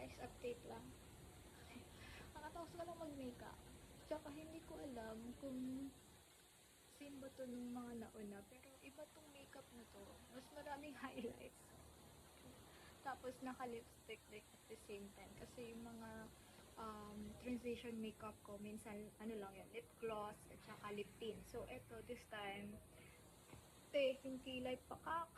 guys, update lang. Nakatapos ko lang mag-makeup. Tsaka hindi ko alam kung same ba to nung mga nauna. Pero iba tong makeup na to. Mas maraming highlights. Tapos naka-lipstick like at the same time. Kasi yung mga transition makeup ko, minsan ano lang yun, lip gloss at saka lip tint. So eto, this time, yung kilay pakak.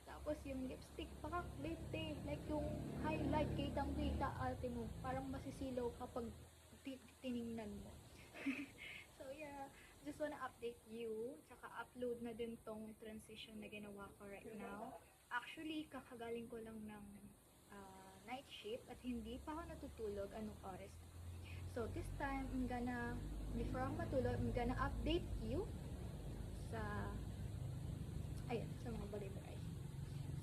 Tapos yung lipstick, pakak din, like yung highlight, kitang-kita ate mo. Parang masisilaw kapag tiningnan mo. So yeah, just wanna update you. Tsaka upload na din tong transition na ginawa ko right now. Actually, kakagaling ko lang ng night shift at hindi pa ako natutulog anong oras. So this time, before ako matulog, I'm gonna update you sa, sa mga balibay.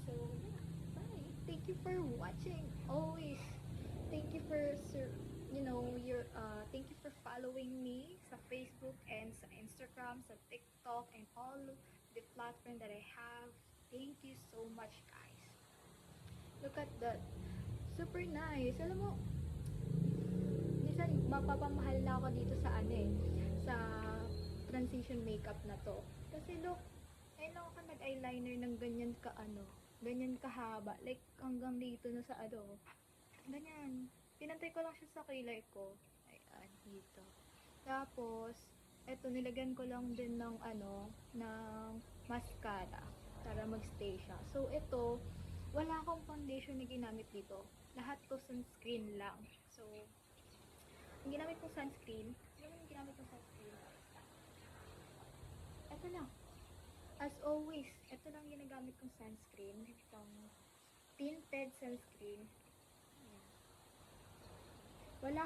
So yeah, bye. Thank you for watching. Always, thank you for thank you for following me sa Facebook and sa Instagram, sa TikTok, and all the platform that I have. Thank you so much, guys. Look at that. Super nice. Alam mo, minsan mapapamahal na ako dito sa sa transition makeup na to. Kasi look, ayun lang ako nag-eyeliner ng ganyan kahaba. Like, hanggang dito na sa ganyan. Pinantay ko lang siya sa kilay ko. Ayan, dito. Tapos, eto, nilagyan ko lang din ng ng mascara para magstay siya. So, ito, wala akong foundation na ginamit dito. Lahat to sunscreen lang. So, ang ginamit kong sunscreen, ito lang. As always, ito lang ginagamit kong sunscreen. Itong tinted sunscreen. Wala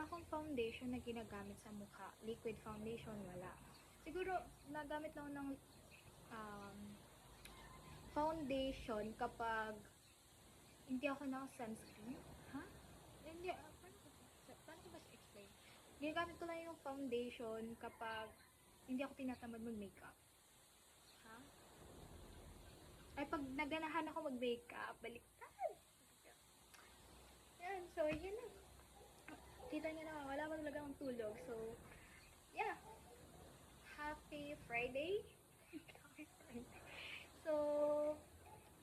akong foundation na ginagamit sa mukha. Liquid foundation, wala. Siguro, nagamit lang ng foundation kapag hindi ako naka-sunscreen. Ha? Hindi, paano ko ba explain? Ginagamit ko lang yung foundation kapag hindi ako tinatamad mag-makeup. Ha? Ay, pag naganahan ako mag-makeup, baliktad. Yan, so, yun lang. Kita nyo na, wala pa talaga akong tulog. So, yeah. Happy Friday. Happy Friday. So,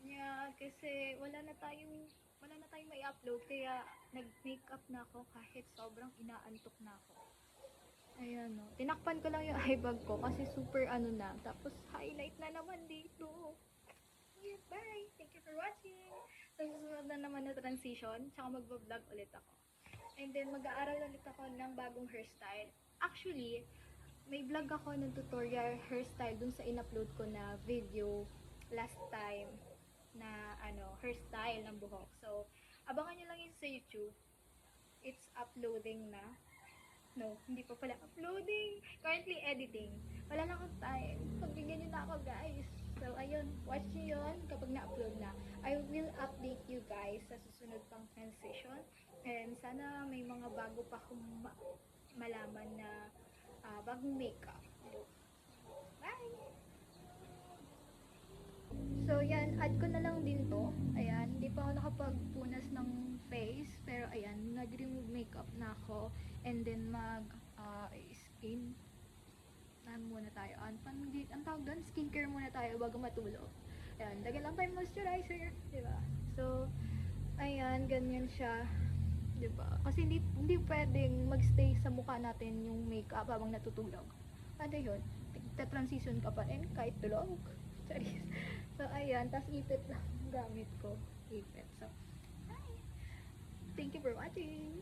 yeah, kasi wala na tayong may upload, kaya nag-makeup na ako kahit sobrang inaantok na ako. Ayan, no. Tinakpan ko lang yung eye bag ko kasi super na. Tapos, highlight na naman dito. Yeah, bye! Thank you for watching! So, susunod na naman na transition, tsaka mag-vlog ulit ako. And then, mag-aaral ulit ako ng bagong hairstyle. Actually, may vlog ako ng tutorial hairstyle dun sa in-upload ko na video last time na hairstyle ng buhok. So, abangan nyo lang yun sa YouTube. It's uploading na. No, hindi pa pala uploading. Currently editing. Wala lang akong time. Pagbigyan nyo na ako, guys. So, ayun. Watch nyo yun kapag na-upload na. I will update you guys sa susunod pang transition. And sana may mga bago pa akong malaman na bagong makeup. Bye! So, yan. Add ko na lang din to. Ayan. Hindi pa ako nakapagpunas ng face. Pero, ayan. Nag-remove makeup na ako. And then, skin muna tayo. Ang tawag doon, skincare muna tayo bago matulog. Ayan. Lagyan lang tayong moisturizer. Diba? So, ayan. Ganyan siya. Diba? Kasi hindi pwedeng magstay sa mukha natin yung makeup habang natutulog. Ano yun? Transition ka pa rin kahit tulog. Charis. So, ayan. Tapos, ipit lang gamit ko. Ipit. So, hi! Thank you for watching!